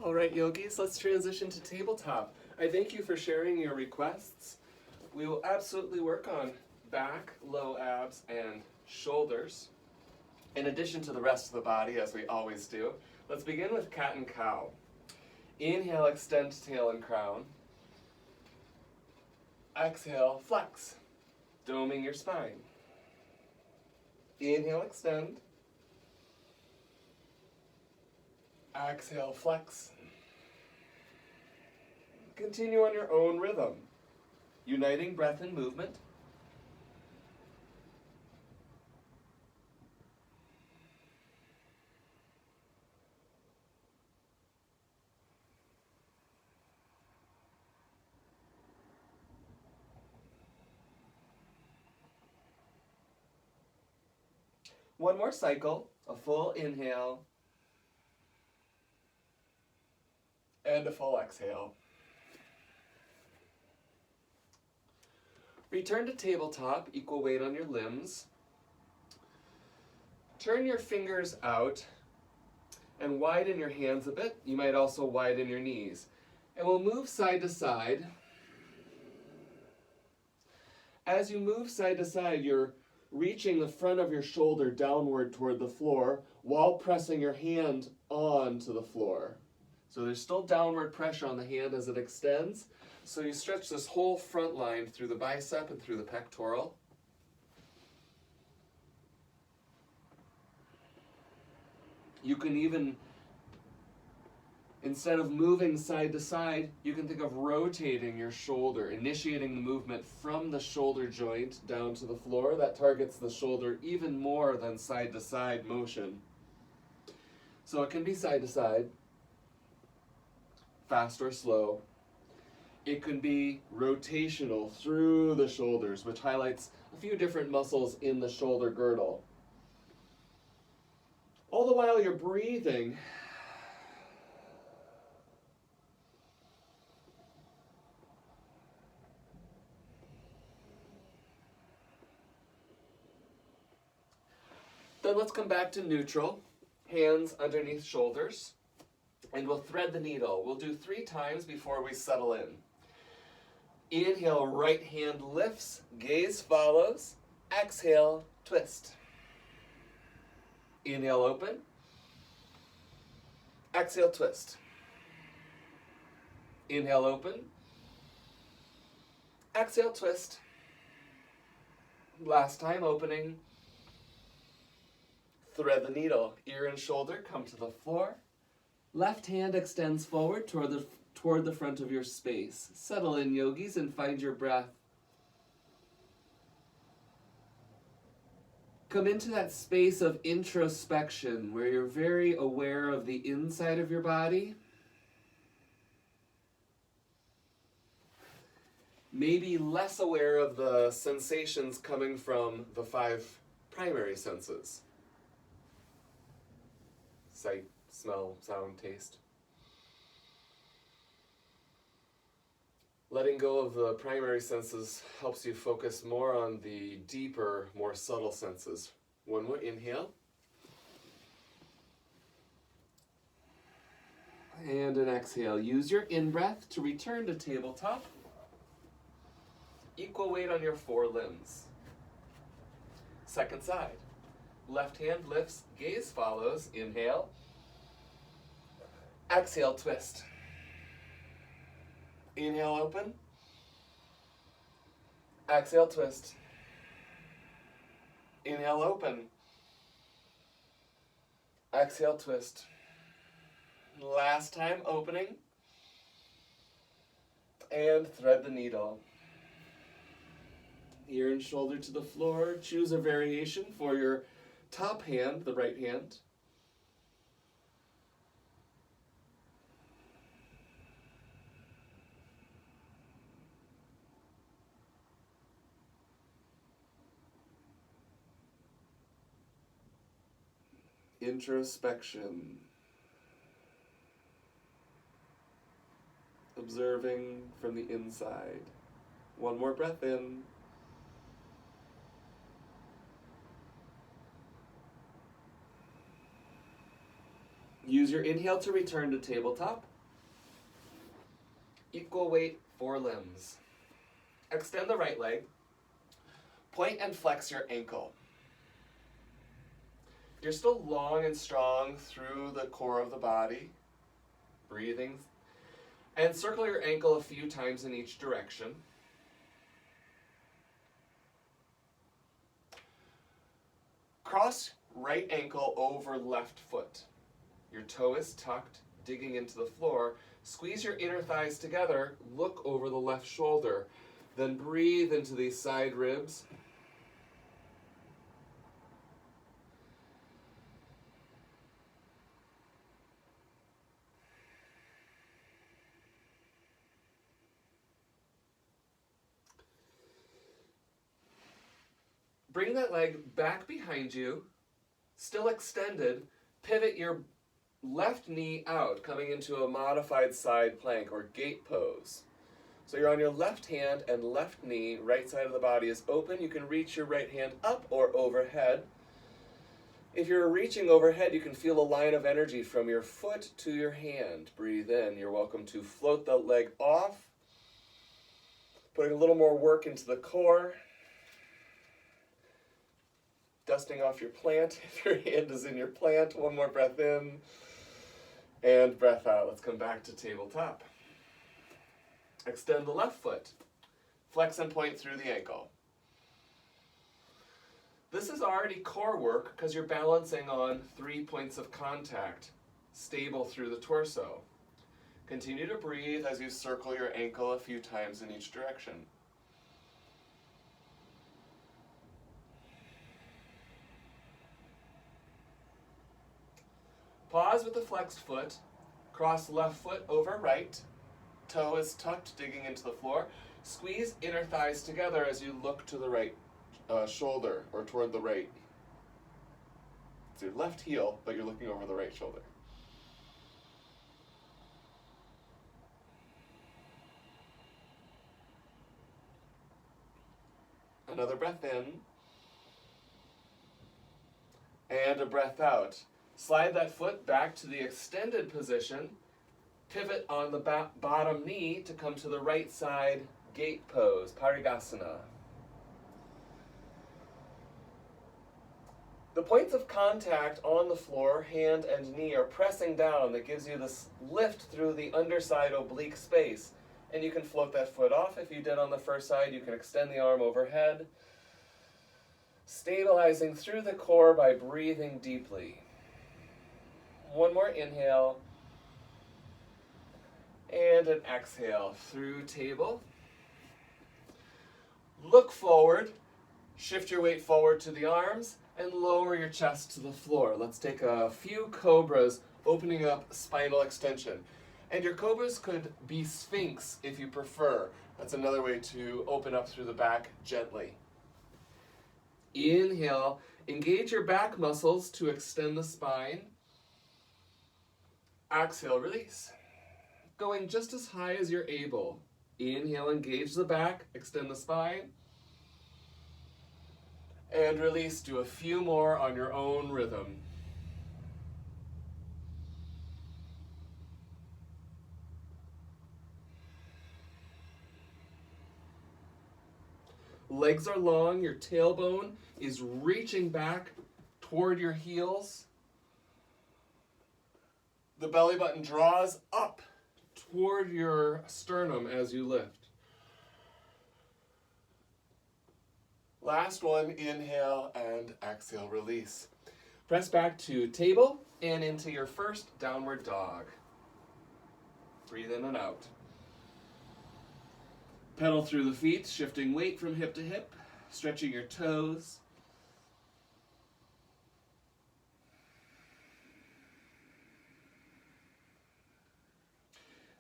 All right, yogis, let's transition to tabletop. I thank you for sharing your requests. We will absolutely work on back, low abs, and shoulders, in addition to the rest of the body, as we always do. Let's begin with cat and cow. Inhale, extend tail and crown. Exhale, flex, doming your spine. Inhale, extend. Exhale, flex. Continue on your own rhythm, uniting breath and movement. One more cycle, a full inhale, and a full exhale. Return to tabletop, equal weight on your limbs. Turn your fingers out and widen your hands a bit. You might also widen your knees. And we'll move side to side. As you move side to side, you're reaching the front of your shoulder downward toward the floor while pressing your hand onto the floor. So there's still downward pressure on the hand as it extends. So you stretch this whole front line through the bicep and through the pectoral. You can even, instead of moving side to side, you can think of rotating your shoulder, initiating the movement from the shoulder joint down to the floor. That targets the shoulder even more than side to side motion. So it can be side to side, fast or slow. It can be rotational through the shoulders, which highlights a few different muscles in the shoulder girdle. All the while you're breathing, then let's come back to neutral, hands underneath shoulders, and we'll thread the needle. We'll do 3 times before we settle in. Inhale, right hand lifts, gaze follows. Exhale, twist. Inhale, open. Exhale, twist. Inhale, open. Exhale, twist. Last time, opening. Thread the needle. Ear and shoulder come to the floor. Left hand extends forward toward the front of your space. Settle in, yogis, and find your breath. Come into that space of introspection where you're very aware of the inside of your body. Maybe less aware of the sensations coming from the 5 primary senses. Sight, smell, sound, taste. Letting go of the primary senses helps you focus more on the deeper, more subtle senses. One more inhale. And an exhale. Use your in-breath to return to tabletop. Equal weight on your 4 limbs. Second side. Left hand lifts, gaze follows. Inhale. Exhale, twist. Inhale, open. Exhale, twist. Inhale, open. Exhale, twist. Last time, opening. And thread the needle. Ear and shoulder to the floor. Choose a variation for your top hand, the right hand. Introspection. Observing from the inside. One more breath in. Use your inhale to return to tabletop. Equal weight for limbs. Extend the right leg. Point and flex your ankle. You're still long and strong through the core of the body. Breathing. And circle your ankle a few times in each direction. Cross right ankle over left foot. Your toe is tucked, digging into the floor. Squeeze your inner thighs together. Look over the left shoulder. Then breathe into these side ribs. Bring that leg back behind you, still extended. Pivot your left knee out, coming into a modified side plank or gate pose. So you're on your left hand and left knee, right side of the body is open. You can reach your right hand up or overhead. If you're reaching overhead, you can feel a line of energy from your foot to your hand. Breathe in. You're welcome to float the leg off, putting a little more work into the core. Dusting off your plant if your hand is in your plant. One more breath in and breath out. Let's come back to tabletop. Extend the left foot. Flex and point through the ankle. This is already core work because you're balancing on 3 points of contact, stable through the torso. Continue to breathe as you circle your ankle a few times in each direction. Pause with the flexed foot. Cross left foot over right. Toe is tucked, digging into the floor. Squeeze inner thighs together as you look to the right shoulder or toward the right. It's your left heel, but you're looking over the right shoulder. Another breath in. And a breath out. Slide that foot back to the extended position. Pivot on the bottom knee to come to the right side gate pose, Parigasana. The points of contact on the floor, hand and knee, are pressing down. That gives you this lift through the underside oblique space. And you can float that foot off. If you did on the first side, you can extend the arm overhead. Stabilizing through the core by breathing deeply. One more inhale. And an exhale through table. Look forward. Shift your weight forward to the arms and lower your chest to the floor. Let's take a few cobras, opening up spinal extension. And your cobras could be sphinx if you prefer. That's another way to open up through the back gently. Inhale. Engage your back muscles to extend the spine. Exhale, release. Going just as high as you're able. Inhale, engage the back, extend the spine. And release, do a few more on your own rhythm. Legs are long, your tailbone is reaching back toward your heels. The belly button draws up toward your sternum as you lift. Last one, inhale and exhale, release. Press back to table and into your first downward dog. Breathe in and out. Pedal through the feet, shifting weight from hip to hip, stretching your toes.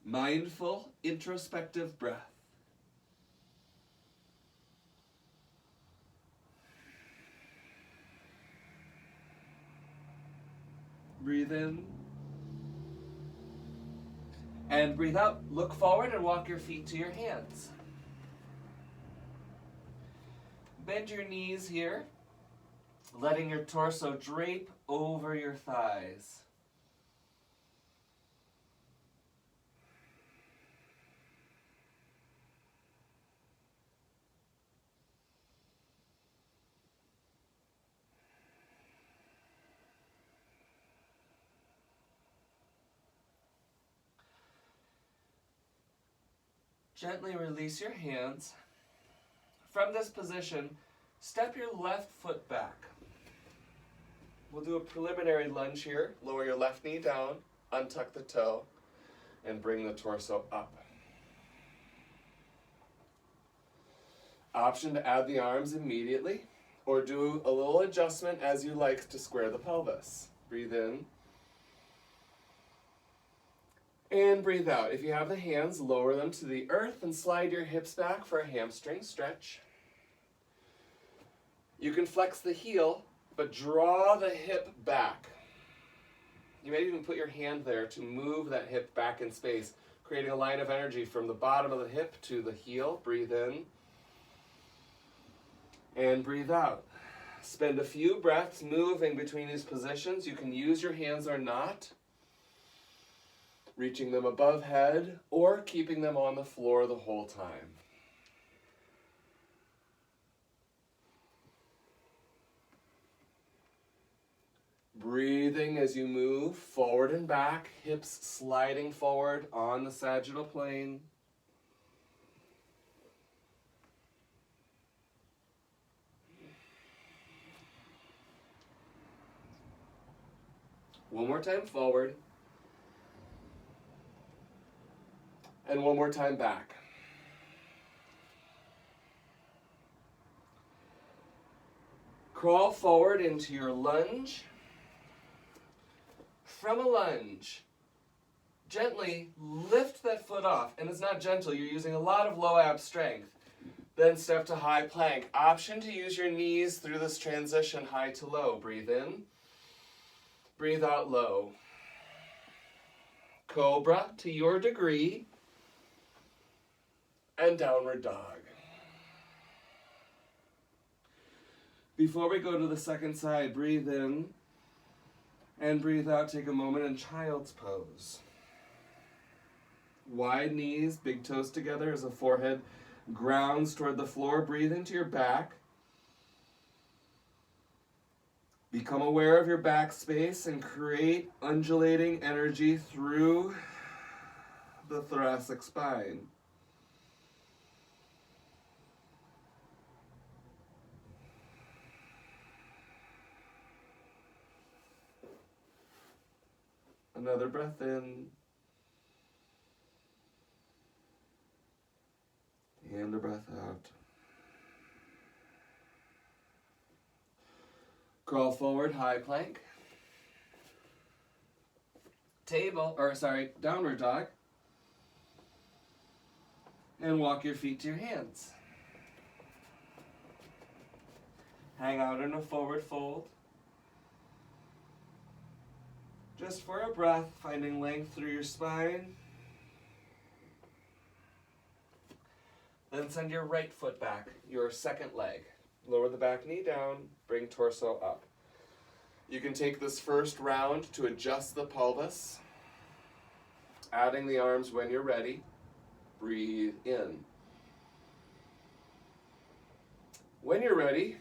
Mindful, introspective breath. Breathe in. And breathe out. Look forward and walk your feet to your hands. Bend your knees here, letting your torso drape over your thighs. Gently release your hands. From this position, step your left foot back. We'll do a preliminary lunge here. Lower your left knee down, untuck the toe, and bring the torso up. Option to add the arms immediately, or do a little adjustment as you like to square the pelvis. Breathe in. And breathe out. If you have the hands, lower them to the earth and slide your hips back for a hamstring stretch. You can flex the heel, but draw the hip back. You may even put your hand there to move that hip back in space, creating a line of energy from the bottom of the hip to the heel. Breathe in. And breathe out. Spend a few breaths moving between these positions. You can use your hands or not, reaching them above head or keeping them on the floor the whole time. Breathing as you move forward and back, hips sliding forward on the sagittal plane. One more time forward. And one more time back. Crawl forward into your lunge. From a lunge, gently lift that foot off. And it's not gentle, you're using a lot of low ab strength. Then step to high plank. Option to use your knees through this transition, high to low. Breathe in. Breathe out low. Cobra to your degree. And downward dog. Before we go to the second side, breathe in and breathe out. Take a moment in child's pose. Wide knees, big toes together as the forehead grounds toward the floor. Breathe into your back. Become aware of your back space and create undulating energy through the thoracic spine. Another breath in. And a breath out. Crawl forward, high plank. Downward dog. And walk your feet to your hands. Hang out in a forward fold. Just for a breath, finding length through your spine. Then send your right foot back, your second leg. Lower the back knee down, bring torso up. You can take this first round to adjust the pelvis, adding the arms when you're ready. Breathe in. When you're ready,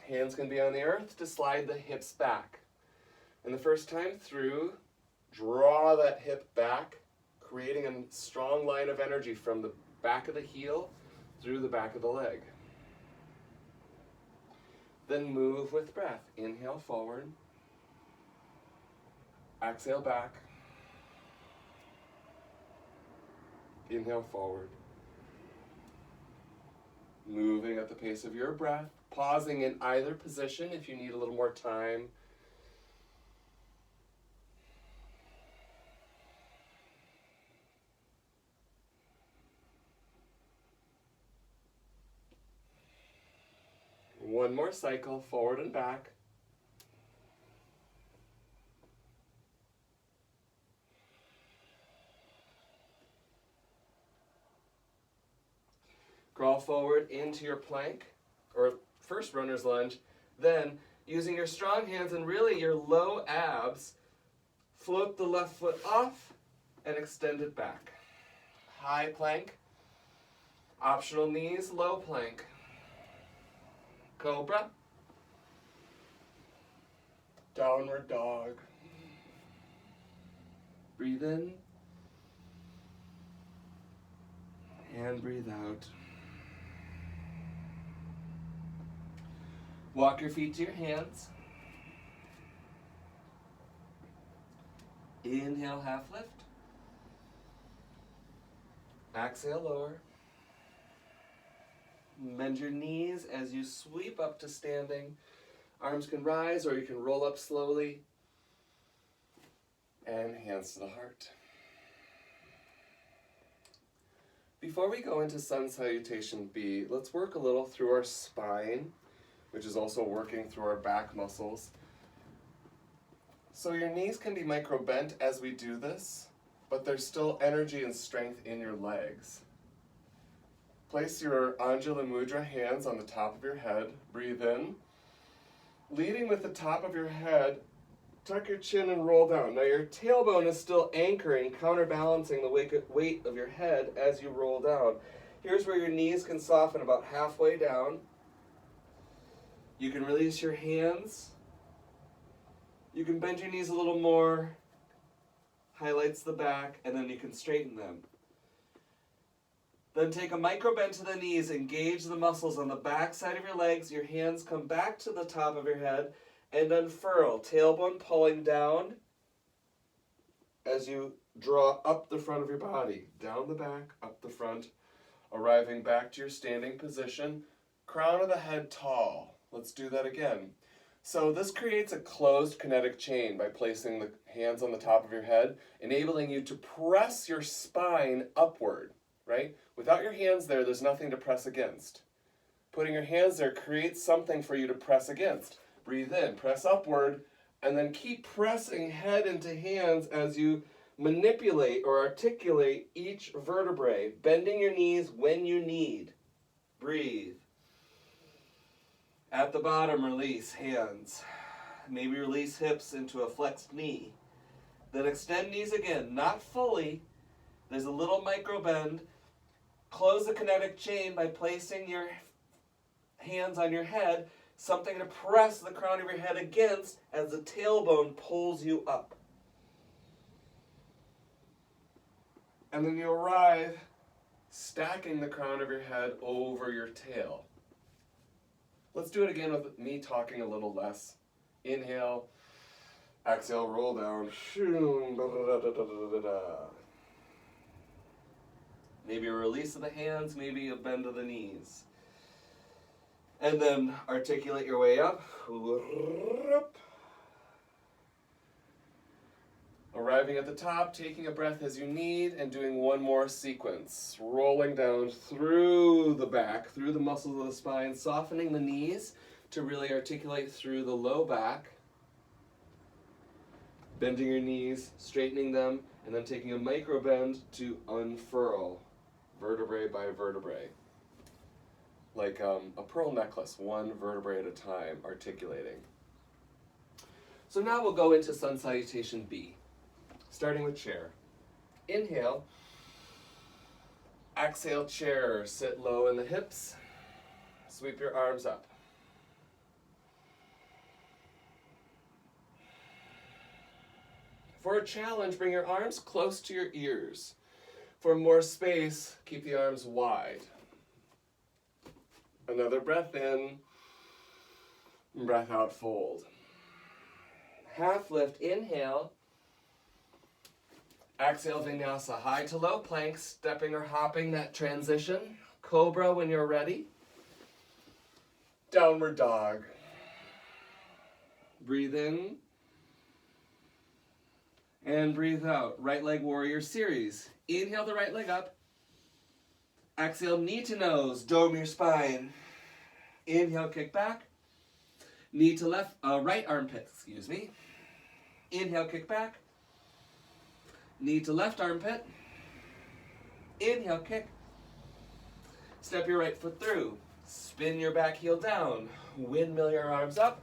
hands can be on the earth to slide the hips back. And the first time through, draw that hip back, creating a strong line of energy from the back of the heel through the back of the leg. Then move with breath. Inhale forward. Exhale back. Inhale forward. Moving at the pace of your breath. Pausing in either position if you need a little more time. One more cycle, forward and back. Crawl forward into your plank, or first runner's lunge. Then, using your strong hands and really your low abs, float the left foot off and extend it back. High plank. Optional knees, low plank. Cobra. Downward dog. Breathe in. And breathe out. Walk your feet to your hands. Inhale, half lift. Exhale, lower. Bend your knees as you sweep up to standing. Arms can rise or you can roll up slowly. And hands to the heart. Before we go into Sun Salutation B, let's work a little through our spine, which is also working through our back muscles. So your knees can be micro bent as we do this, but there's still energy and strength in your legs. Place your Anjali Mudra hands on the top of your head. Breathe in. Leading with the top of your head, tuck your chin and roll down. Now your tailbone is still anchoring, counterbalancing the weight of your head as you roll down. Here's where your knees can soften about halfway down. You can release your hands. You can bend your knees a little more. Highlights the back, and then you can straighten them. Then take a micro bend to the knees, engage the muscles on the back side of your legs. Your hands come back to the top of your head and unfurl. Tailbone pulling down as you draw up the front of your body. Down the back, up the front, arriving back to your standing position. Crown of the head tall. Let's do that again. So this creates a closed kinetic chain by placing the hands on the top of your head, enabling you to press your spine upward, right? Without your hands there, there's nothing to press against. Putting your hands there creates something for you to press against. Breathe in, press upward, and then keep pressing head into hands as you manipulate or articulate each vertebrae, bending your knees when you need. Breathe. At the bottom, release hands. Maybe release hips into a flexed knee. Then extend knees again, not fully. There's a little micro bend. Close the kinetic chain by placing your hands on your head, something to press the crown of your head against as the tailbone pulls you up. And then you arrive stacking the crown of your head over your tail. Let's do it again with me talking a little less. Inhale, exhale, roll down. Maybe a release of the hands, maybe a bend of the knees. And then articulate your way up. Arriving at the top, taking a breath as you need, and doing one more sequence. Rolling down through the back, through the muscles of the spine, softening the knees to really articulate through the low back. Bending your knees, straightening them, and then taking a micro bend to unfurl, vertebrae by vertebrae. Like a pearl necklace, one vertebrae at a time, articulating. So now we'll go into Sun Salutation B. Starting with chair. Inhale. Exhale, chair. Sit low in the hips. Sweep your arms up. For a challenge, bring your arms close to your ears. For more space, keep the arms wide. Another breath in. Breath out, fold. Half lift, inhale. Exhale, Vinyasa, high to low plank, stepping or hopping that transition. Cobra when you're ready. Downward dog. Breathe in. And breathe out. Right leg warrior series. Inhale the right leg up. Exhale, knee to nose, dome your spine. Inhale, kick back. Knee to left, right armpit, Inhale, kick back. Knee to left armpit. Inhale, kick. Step your right foot through. Spin your back heel down. Windmill your arms up.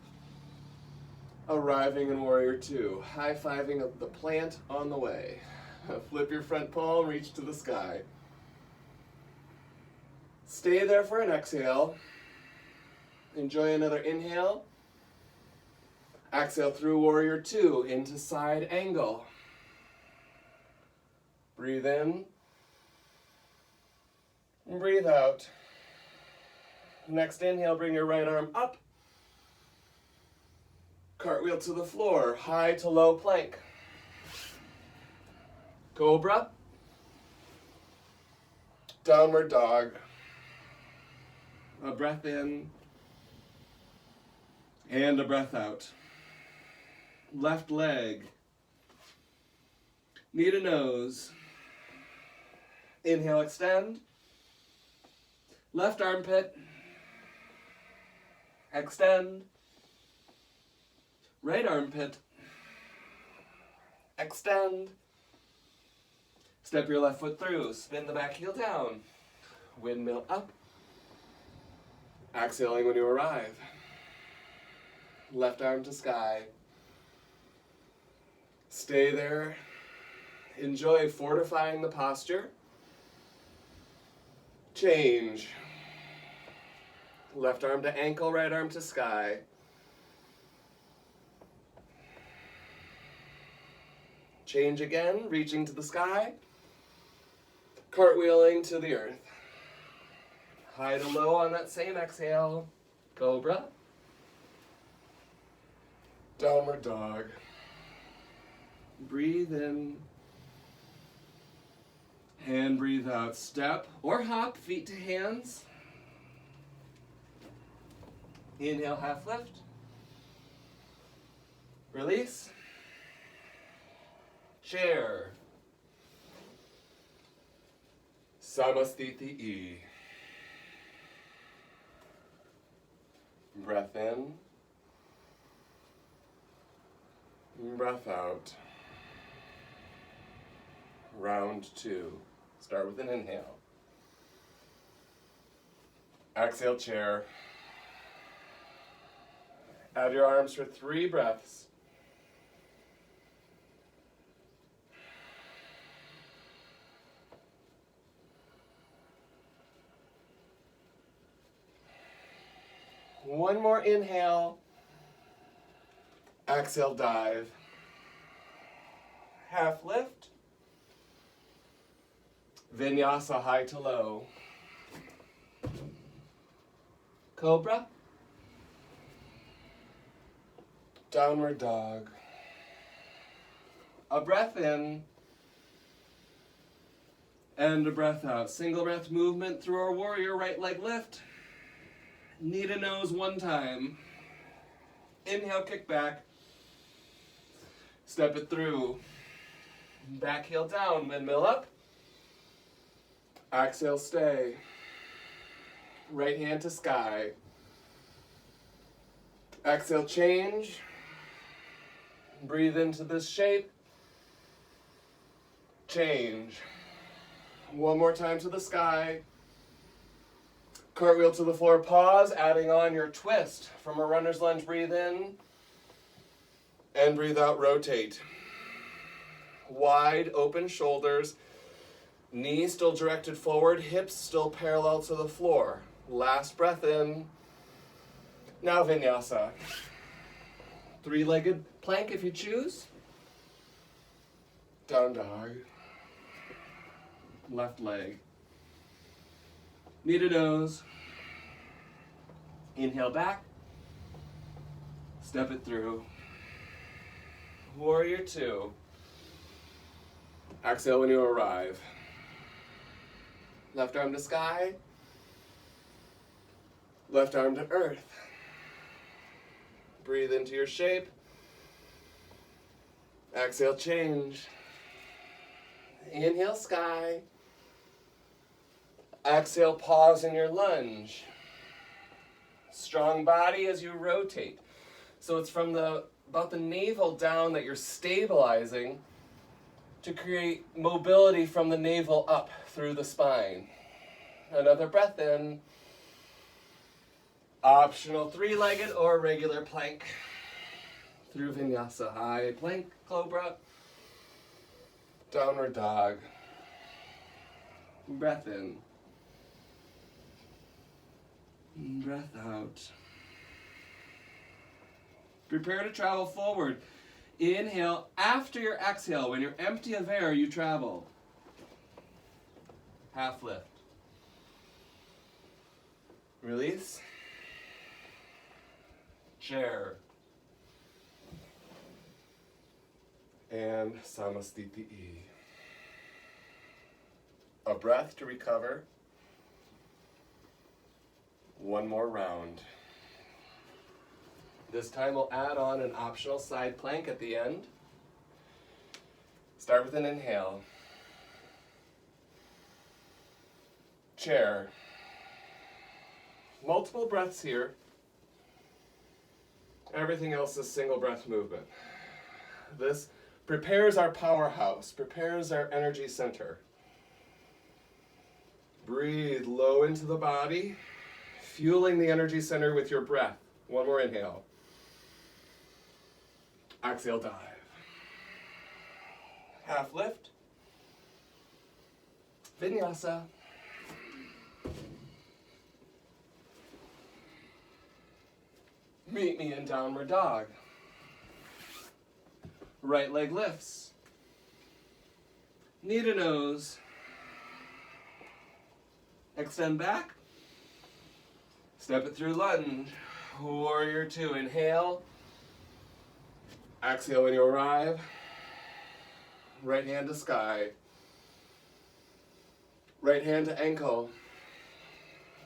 Arriving in warrior two. High-fiving the plant on the way. Flip your front palm, reach to the sky. Stay there for an exhale. Enjoy another inhale. Exhale through warrior two into side angle. Breathe in. And breathe out. Next inhale, bring your right arm up. Cartwheel to the floor, high to low plank. Cobra. Downward dog. A breath in and a breath out. Left leg. Knee to nose. Inhale, extend. Left armpit. Extend. Right armpit. Extend. Step your left foot through. Spin the back heel down. Windmill up. Exhaling when you arrive. Left arm to sky. Stay there. Enjoy fortifying the posture. Change. Left arm to ankle, right arm to sky. Change again, reaching to the sky. Cartwheeling to the earth. High to low on that same exhale. Cobra. Downward dog. Breathe in. And breathe out. Step or hop, feet to hands. Inhale, half lift. Release. Chair. Samasthiti. Breath in. Breath out. Round 2. Start with an inhale. Exhale, chair. Add your arms for 3 breaths. One more inhale. Exhale, dive. Half lift. Vinyasa, high to low. Cobra. Downward dog. A breath in. And a breath out. Single breath movement through our warrior, right leg lift. Knee to nose 1 time. Inhale, kick back. Step it through. Back heel down, windmill up. Exhale, stay. Right hand to sky. Exhale, change. Breathe into this shape. Change. One more time to the sky. Cartwheel to the floor, pause, adding on your twist. From a runner's lunge, breathe in. And breathe out, rotate. Wide open shoulders. Knees still directed forward, hips still parallel to the floor. Last breath in. Now Vinyasa. 3-legged plank if you choose. Down dog. Left leg. Knee to nose. Inhale back. Step it through. Warrior 2. Exhale when you arrive. Left arm to sky. Left arm to earth. Breathe into your shape. Exhale, change. Inhale, sky. Exhale, pause in your lunge. Strong body as you rotate. So it's from about the navel down that you're stabilizing to create mobility from the navel up through the spine. Another breath in. Optional 3-legged or regular plank through Vinyasa. High plank, cobra, downward dog. Breath in. Breath out. Prepare to travel forward. Inhale. After your exhale, when you're empty of air, you travel. Half lift. Release. Chair. And Samastiti. A breath to recover. One more round. This time we'll add on an optional side plank at the end. Start with an inhale. Chair. Multiple breaths here. Everything else is single breath movement. This prepares our powerhouse, prepares our energy center. Breathe low into the body, fueling the energy center with your breath. One more inhale. Exhale, dive. Half lift. Vinyasa. Meet me in downward dog. Right leg lifts. Knee to nose. Extend back. Step it through lunge. Warrior two. Inhale. Exhale when you arrive. Right hand to sky. Right hand to ankle.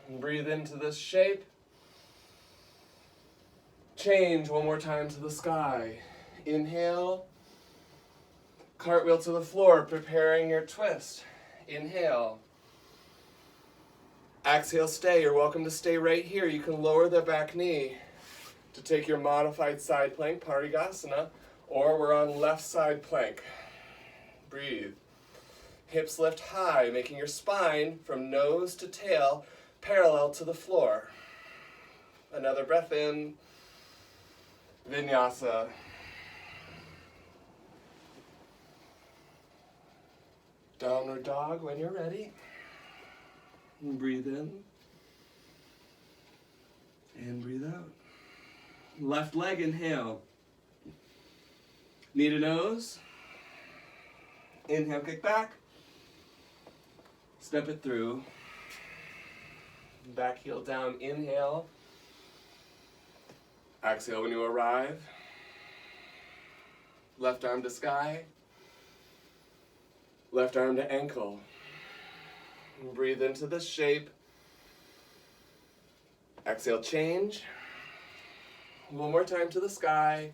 And breathe into this shape. Change one more time to the sky. Inhale. Cartwheel to the floor, preparing your twist. Inhale. Exhale, stay. You're welcome to stay right here. You can lower the back knee to take your modified side plank, Parigasana, or we're on left side plank. Breathe. Hips lift high, making your spine from nose to tail parallel to the floor. Another breath in. Vinyasa. Downward dog when you're ready. And breathe in. And breathe out. Left leg, inhale. Knee to nose. Inhale, kick back. Step it through. Back heel down, inhale. Exhale when you arrive. Left arm to sky. Left arm to ankle. Breathe into this shape. Exhale, change. One more time to the sky.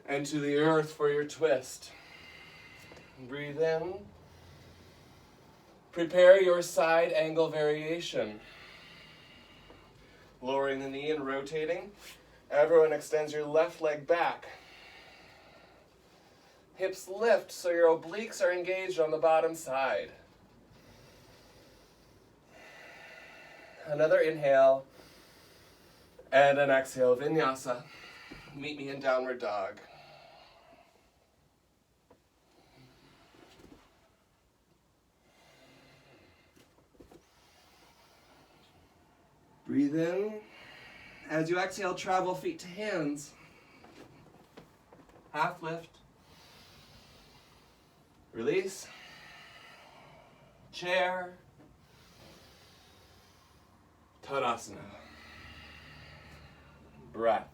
And to the earth for your twist. Breathe in. Prepare your side angle variation. Lowering the knee and rotating. Everyone extends your left leg back. Hips lift so your obliques are engaged on the bottom side. Another inhale. And an exhale, Vinyasa. Meet me in downward dog. Breathe in. As you exhale, travel feet to hands. Half lift. Release. Chair. Tadasana. Breath.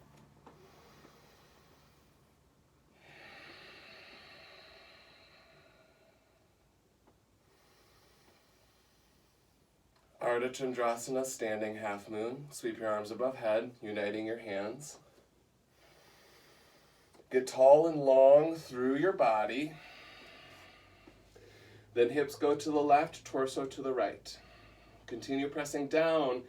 Ardha Chandrasana, standing half moon. Sweep your arms above head, uniting your hands. Get tall and long through your body. Then hips go to the left, torso to the right. Continue pressing down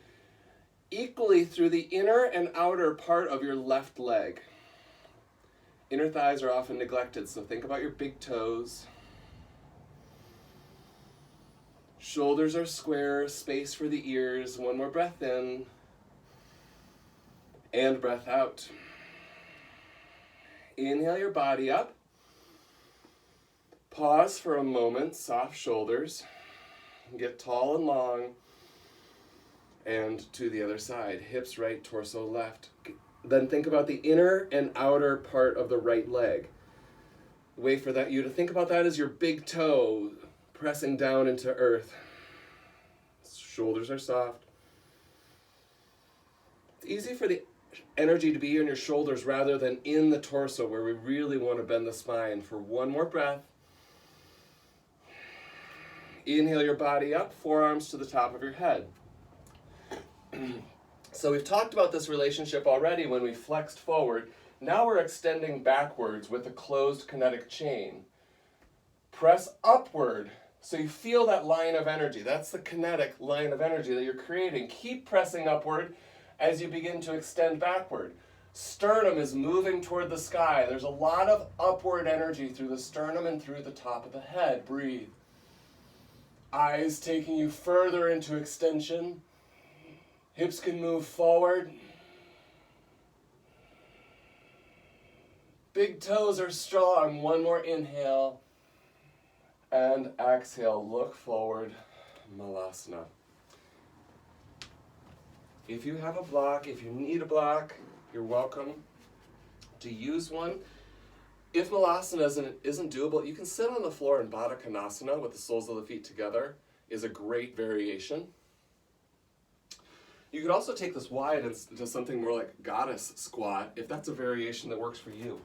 equally through the inner and outer part of your left leg. Inner thighs are often neglected, so think about your big toes. Shoulders are square, space for the ears. One more breath in. And breath out. Inhale your body up. Pause for a moment, soft shoulders. Get tall and long. And to the other side. Hips right, torso left. Then think about the inner and outer part of the right leg. The way for you to think about that is your big toe pressing down into earth. Shoulders are soft. It's easy for the energy to be in your shoulders rather than in the torso, where we really want to bend the spine. For one more breath. Inhale your body up, forearms to the top of your head. So we've talked about this relationship already when we flexed forward. Now we're extending backwards with a closed kinetic chain. Press upward so you feel that line of energy. That's the kinetic line of energy that you're creating. Keep pressing upward as you begin to extend backward. Sternum is moving toward the sky. There's a lot of upward energy through the sternum and through the top of the head. Breathe. Eyes taking you further into extension. Hips can move forward. Big toes are strong. One more inhale. And exhale, look forward, Malasana. If you have a block, if you need a block, you're welcome to use one. If Malasana isn't doable, you can sit on the floor in Baddha Konasana with the soles of the feet together. Is a great variation. You could also take this wide into something more like goddess squat, if that's a variation that works for you.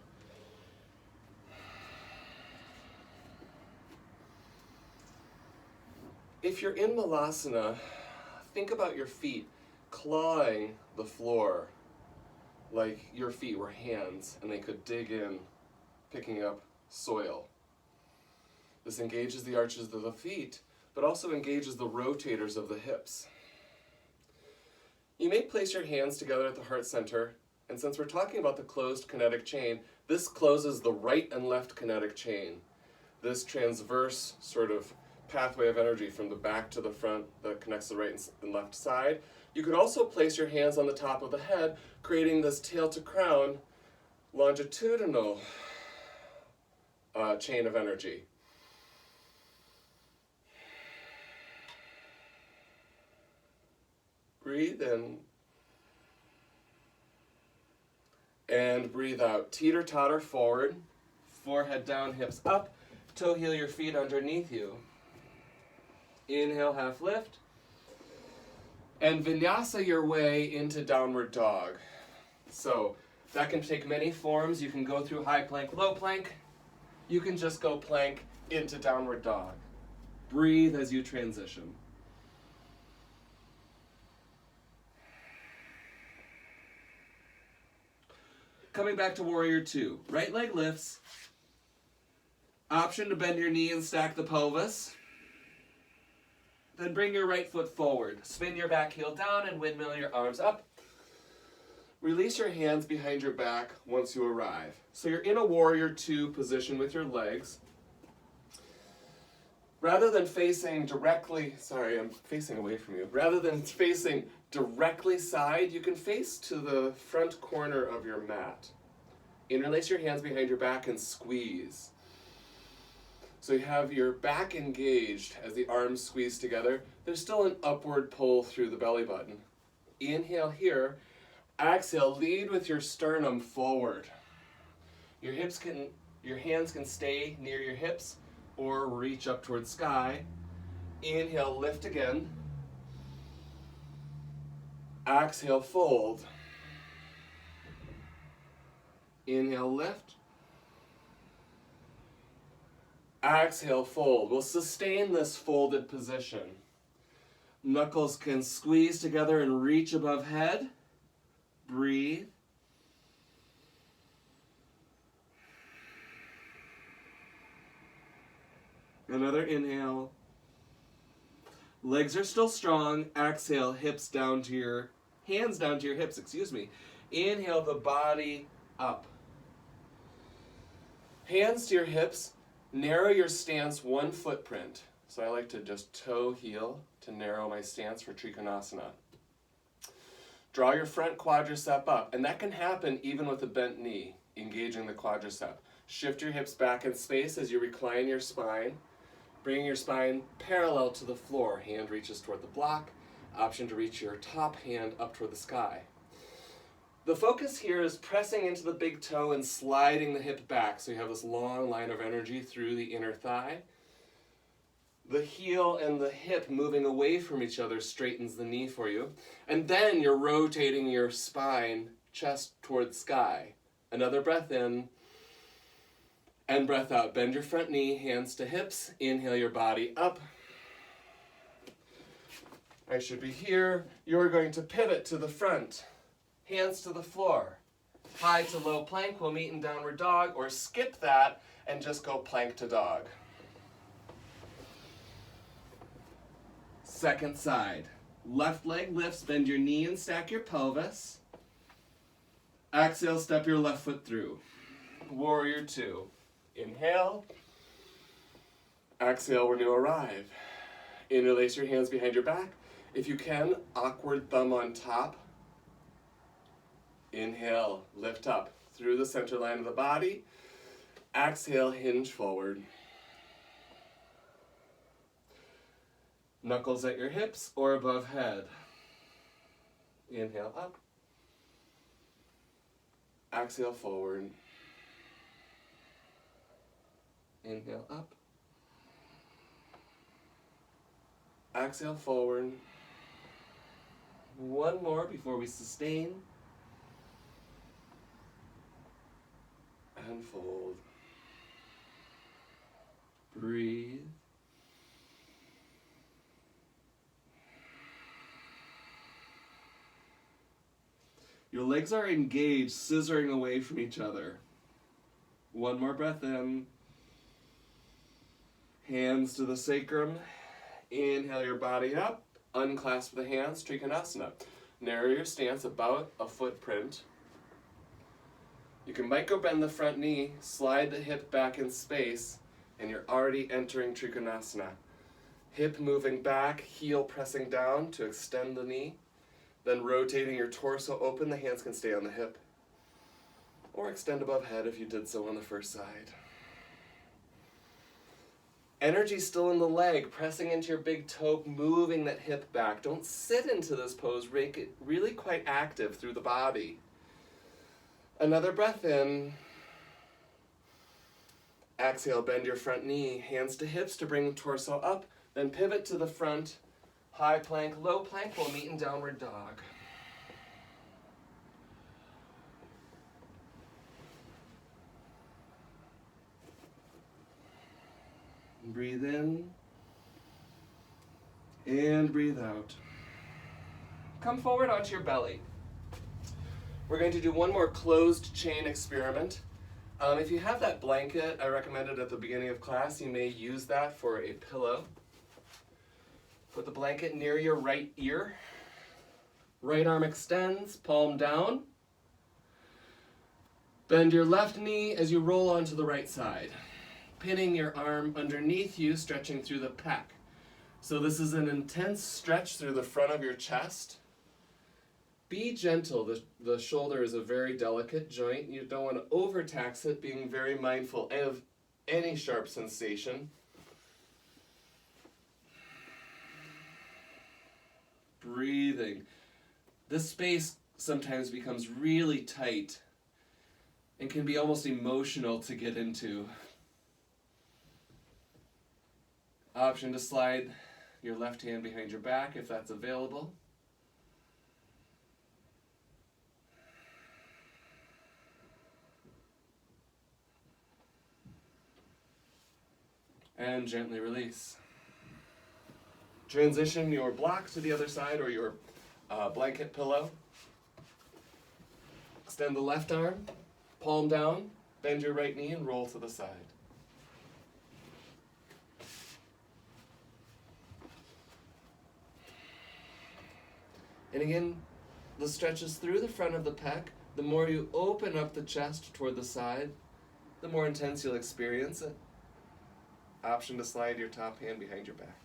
If you're in Malasana, think about your feet clawing the floor like your feet were hands and they could dig in, picking up soil. This engages the arches of the feet, but also engages the rotators of the hips. You may place your hands together at the heart center, and since we're talking about the closed kinetic chain, this closes the right and left kinetic chain. This transverse sort of pathway of energy from the back to the front that connects the right and left side. You could also place your hands on the top of the head, creating this tail to crown longitudinal chain of energy. Breathe in and breathe out. Teeter totter forward, forehead down, hips up, toe heel your feet underneath you. Inhale, half lift. And vinyasa your way into downward dog. So that can take many forms. You can go through high plank, low plank. You can just go plank into downward dog. Breathe as you transition. Coming back to warrior two. Right leg lifts. Option to bend your knee and stack the pelvis. Then bring your right foot forward. Spin your back heel down and windmill your arms up. Release your hands behind your back once you arrive. So you're in a warrior two position with your legs. Rather than facing directly, sorry, I'm facing away from you. Rather than facing directly side, you can face to the front corner of your mat. Interlace your hands behind your back and squeeze. So you have your back engaged as the arms squeeze together. There's still an upward pull through the belly button. Inhale here. Exhale, lead with your sternum forward. Your hands can stay near your hips or reach up towards sky. Inhale, lift again. Exhale, fold. Inhale, lift. Exhale, fold. We'll sustain this folded position. Knuckles can squeeze together and reach above head. Breathe. Another inhale. Legs are still strong. Exhale, hands down to your hips, Inhale the body up. Hands to your hips. Narrow your stance one footprint. So I like to just toe heel to narrow my stance for Trikonasana. Draw your front quadricep up, and that can happen even with a bent knee, engaging the quadricep. Shift your hips back in space as you recline your spine, bringing your spine parallel to the floor. Hand reaches toward the block. Option to reach your top hand up toward the sky. The focus here is pressing into the big toe and sliding the hip back so you have this long line of energy through the inner thigh. The heel and the hip moving away from each other straightens the knee for you. And then you're rotating your spine, chest towards sky. Another breath in and breath out. Bend your front knee, hands to hips. Inhale your body up. I should be here. You're going to pivot to the front. Hands to the floor. High to low plank. We'll meet in downward dog, or skip that and just go plank to dog. Second side. Left leg lifts, bend your knee and stack your pelvis. Exhale, step your left foot through. Warrior two. Inhale. Exhale when you arrive. Interlace your hands behind your back. If you can, awkward thumb on top. Inhale, lift up through the center line of the body. Exhale, hinge forward. Knuckles at your hips or above head. Inhale up. Exhale forward. Inhale up. Exhale forward. One more before we sustain. And fold. Breathe. Your legs are engaged, scissoring away from each other. One more breath in. Hands to the sacrum. Inhale your body up. Unclasp the hands, Trikonasana. Narrow your stance about a footprint. You can micro bend the front knee, slide the hip back in space, and you're already entering Trikonasana. Hip moving back, heel pressing down to extend the knee. Then rotating your torso open, the hands can stay on the hip. Or extend above head if you did so on the first side. Energy still in the leg, pressing into your big toe, moving that hip back. Don't sit into this pose, make it really quite active through the body. Another breath in. Exhale, bend your front knee, hands to hips to bring the torso up, then pivot to the front. High plank, low plank, we'll meet in downward dog. Breathe in and breathe out. Come forward onto your belly. We're going to do one more closed chain experiment. If you have that blanket, I recommended at the beginning of class, you may use that for a pillow. Put the blanket near your right ear. Right arm extends, palm down. Bend your left knee as you roll onto the right side. Pinning your arm underneath you, stretching through the pec. So this is an intense stretch through the front of your chest. Be gentle. The shoulder is a very delicate joint. You don't want to overtax it, being very mindful of any sharp sensation. Breathing. This space sometimes becomes really tight and can be almost emotional to get into. Option to slide your left hand behind your back if that's available. And gently release. Transition your block to the other side or your blanket pillow. Extend the left arm, palm down, bend your right knee and roll to the side. And again, the stretches through the front of the pec. The more you open up the chest toward the side, the more intense you'll experience it. Option to slide your top hand behind your back.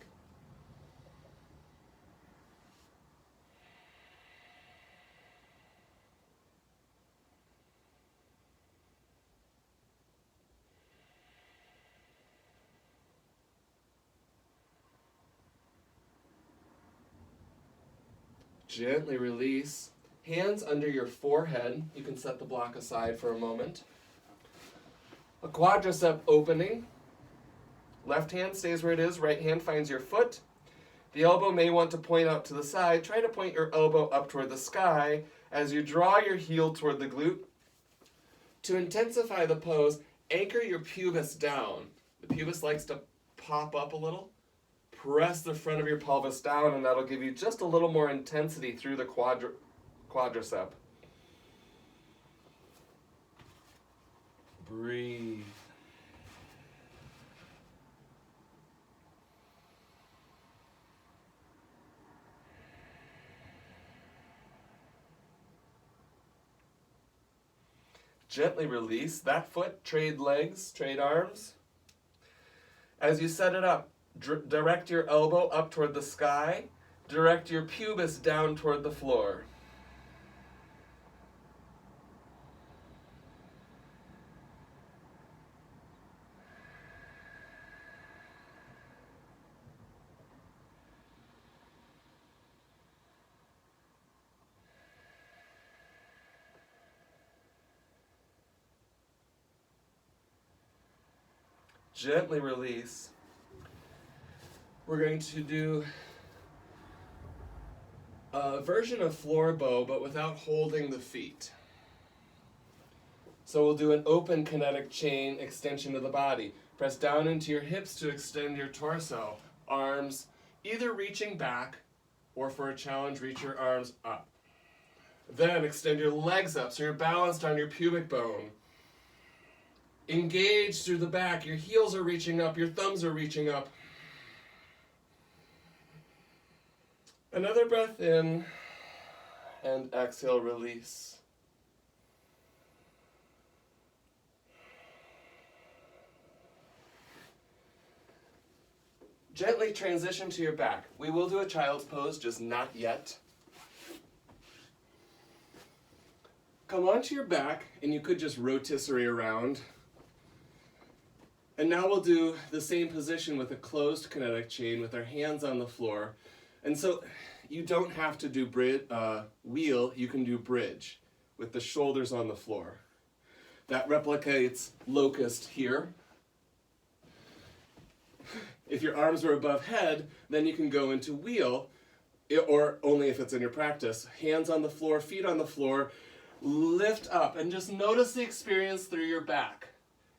Gently release. Hands under your forehead. You can set the block aside for a moment. A quadricep opening. Left hand stays where it is, right hand finds your foot. The elbow may want to point out to the side. Try to point your elbow up toward the sky as you draw your heel toward the glute. To intensify the pose, anchor your pubis down. The pubis likes to pop up a little. Press the front of your pelvis down, and that'll give you just a little more intensity through the quadricep. Breathe. Gently release that foot, trade legs, trade arms. As you set it up, direct your elbow up toward the sky, direct your pubis down toward the floor. Gently release. We're going to do a version of floor bow, but without holding the feet. So we'll do an open kinetic chain extension of the body. Press down into your hips to extend your torso. Arms either reaching back, or for a challenge, reach your arms up. Then extend your legs up so you're balanced on your pubic bone. Engage through the back. Your heels are reaching up, your thumbs are reaching up. Another breath in, and exhale, release. Gently transition to your back. We will do a child's pose, just not yet. Come onto your back, and you could just rotisserie around. And now we'll do the same position with a closed kinetic chain with our hands on the floor. And so you don't have to do wheel, you can do bridge with the shoulders on the floor. That replicates locust here. If your arms are above head, then you can go into wheel, or only if it's in your practice. Hands on the floor, feet on the floor, lift up, and just notice the experience through your back.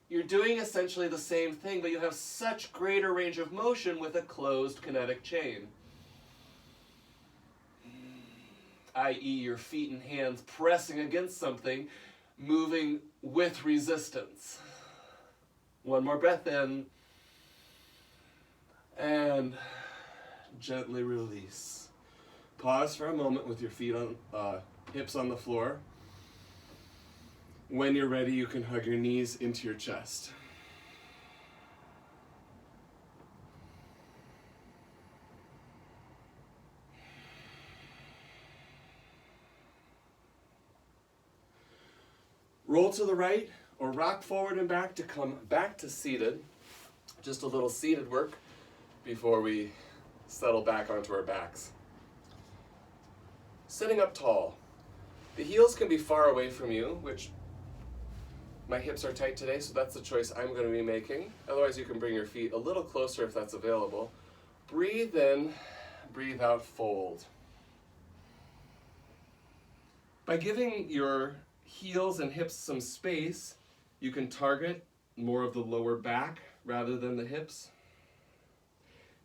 You're doing essentially the same thing, but you have such greater range of motion with a closed kinetic chain. I.e., your feet and hands pressing against something, moving with resistance. One more breath in, and gently release. Pause for a moment with your feet on, hips on the floor. When you're ready, you can hug your knees into your chest. Roll to the right or rock forward and back to come back to seated. Just a little seated work before we settle back onto our backs. Sitting up tall. The heels can be far away from you, which my hips are tight today, so that's the choice I'm going to be making. Otherwise, you can bring your feet a little closer if that's available. Breathe in, breathe out, fold. By giving your heels and hips some space, you can target more of the lower back rather than the hips.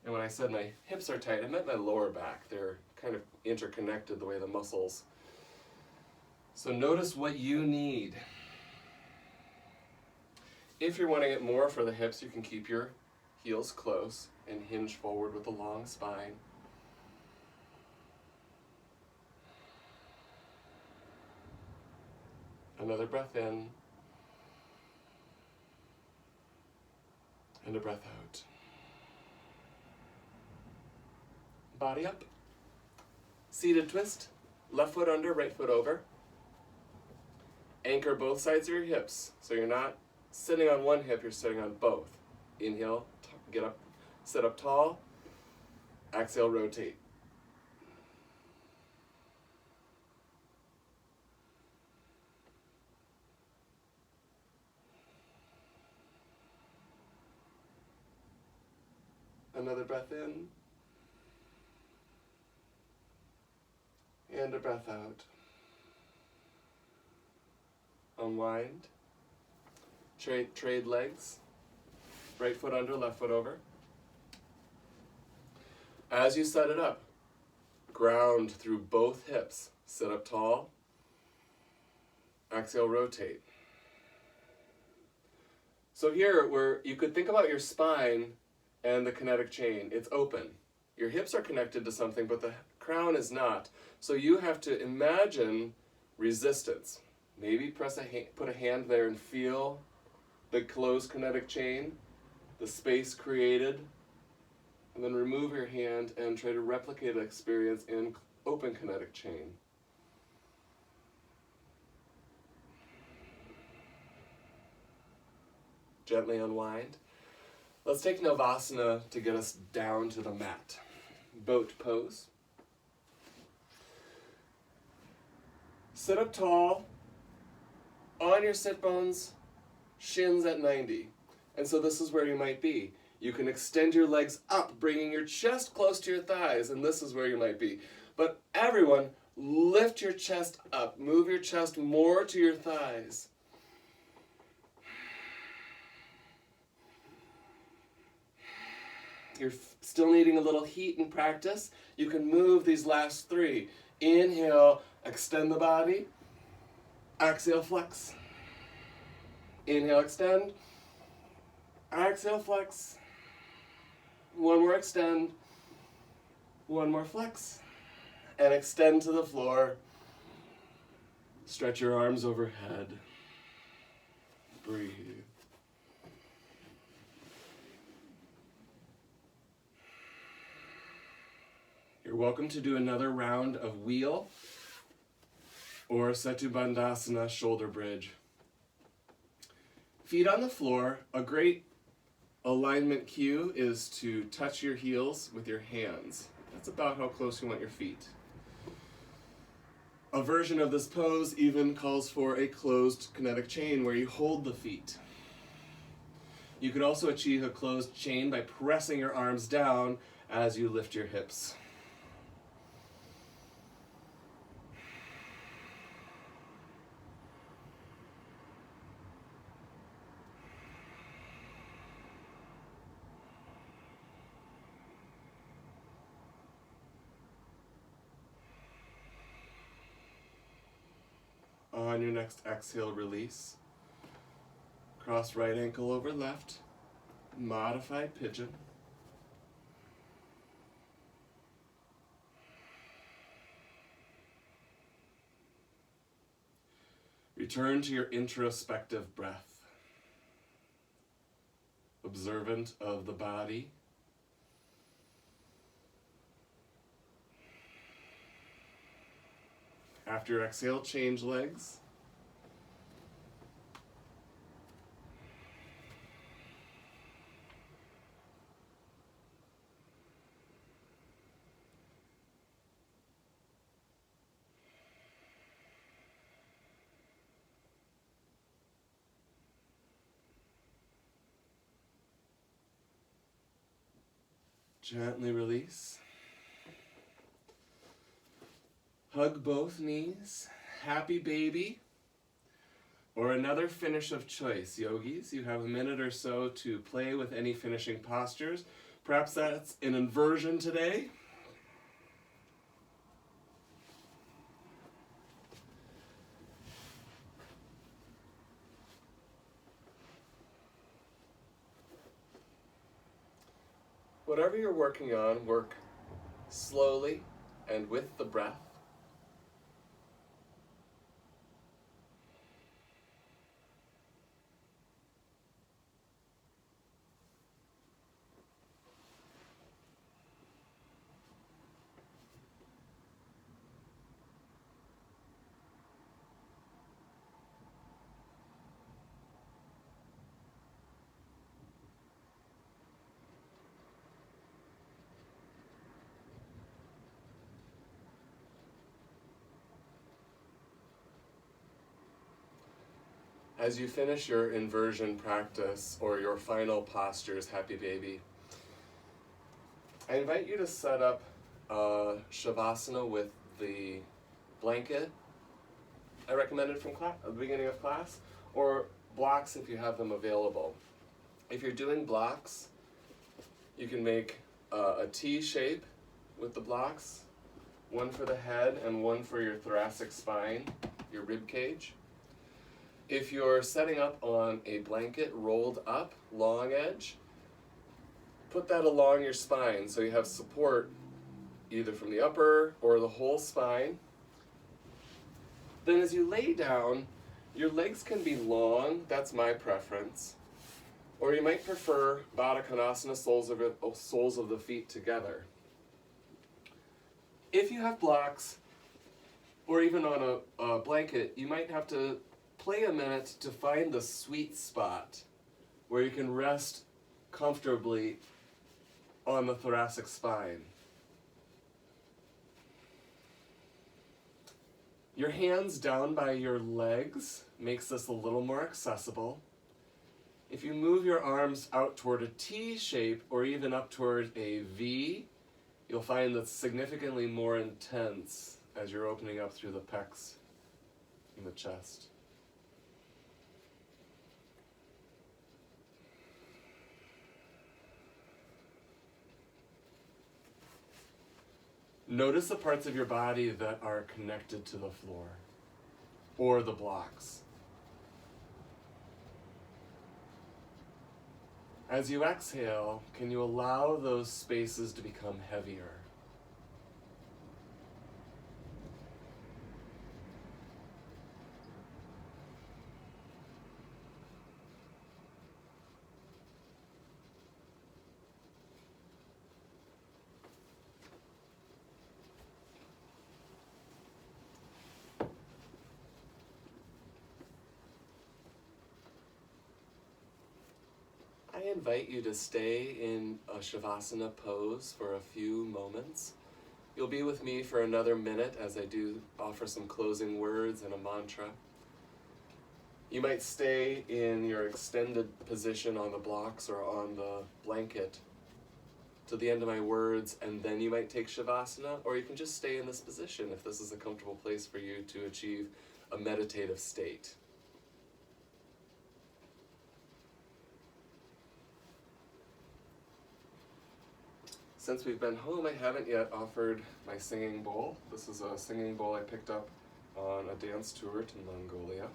And when I said my hips are tight, I meant my lower back. They're kind of interconnected the way the muscles. So notice what you need. If you're wanting it more for the hips, you can keep your heels close and hinge forward with a long spine. Another breath in, and a breath out. Body up. Seated twist, left foot under, right foot over. Anchor both sides of your hips, so you're not sitting on one hip, you're sitting on both. Inhale, get up, sit up tall. Exhale, rotate. Another breath in. And a breath out. Unwind. Trade legs. Right foot under, left foot over. As you set it up, ground through both hips. Sit up tall. Exhale, rotate. So here, you could think about your spine and the kinetic chain. It's open. Your hips are connected to something, but the crown is not. So you have to imagine resistance. Maybe put a hand there and feel the closed kinetic chain, the space created, and then remove your hand and try to replicate the experience in open kinetic chain. Gently unwind. Let's take Navasana to get us down to the mat. Boat pose. Sit up tall, on your sit bones, shins at 90. And so this is where you might be. You can extend your legs up, bringing your chest close to your thighs, and this is where you might be. But everyone, lift your chest up. Move your chest more to your thighs. You're still needing a little heat and practice. You can move these last three. Inhale, extend the body. Exhale, flex. Inhale, extend. Exhale, flex. One more extend. One more flex. And extend to the floor. Stretch your arms overhead. Breathe. You're welcome to do another round of wheel or Setu Bandhasana shoulder bridge. Feet on the floor. A great alignment cue is to touch your heels with your hands. That's about how close you want your feet. A version of this pose even calls for a closed kinetic chain where you hold the feet. You could also achieve a closed chain by pressing your arms down as you lift your hips. On your next exhale, release. Cross right ankle over left. Modified pigeon. Return to your introspective breath. Observant of the body. After your exhale, change legs. Gently release. Hug both knees. Happy baby. Or another finish of choice. Yogis, you have a minute or so to play with any finishing postures. Perhaps that's an inversion today. Whatever you're working on, work slowly and with the breath. As you finish your inversion practice or your final postures, happy baby, I invite you to set up Shavasana with the blanket I recommended from at the beginning of class, or blocks if you have them available. If you're doing blocks, you can make a T shape with the blocks, one for the head and one for your thoracic spine, your rib cage. If you're setting up on a blanket rolled up, long edge, put that along your spine so you have support either from the upper or the whole spine. Then as you lay down, your legs can be long, that's my preference, or you might prefer Baddha Konasana, soles of the feet together. If you have blocks, or even on a blanket, you might have to play a minute to find the sweet spot where you can rest comfortably on the thoracic spine. Your hands down by your legs makes this a little more accessible. If you move your arms out toward a T shape or even up toward a V, you'll find that's significantly more intense as you're opening up through the pecs and the chest. Notice the parts of your body that are connected to the floor or the blocks. As you exhale, can you allow those spaces to become heavier? I invite you to stay in a Shavasana pose for a few moments. You'll be with me for another minute as I do offer some closing words and a mantra. You might stay in your extended position on the blocks or on the blanket to the end of my words, and then you might take Shavasana, or you can just stay in this position if this is a comfortable place for you to achieve a meditative state. Since we've been home, I haven't yet offered my singing bowl. This is a singing bowl I picked up on a dance tour to Mongolia.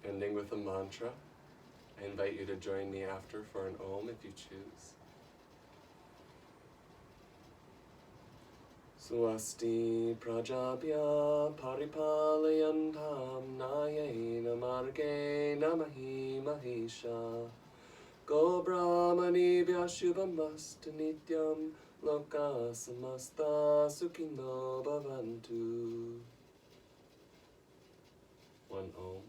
Ending with a mantra. I invite you to join me after for an Om if you choose. Swasti prajabhya paripalayantam nayena margena mahi mahisha go brahmanibhya shubhamastu nityam loka samasta sukhino bhavantu. One Om.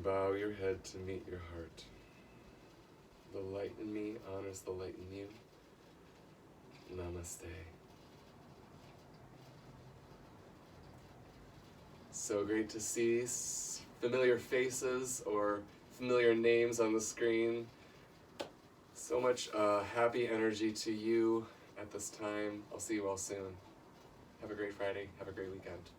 Bow your head to meet your heart. The light in me honors the light in you. Namaste. So great to see familiar faces or familiar names on the screen. So much happy energy to you at this time. I'll see you all soon. Have a great Friday. Have a great weekend.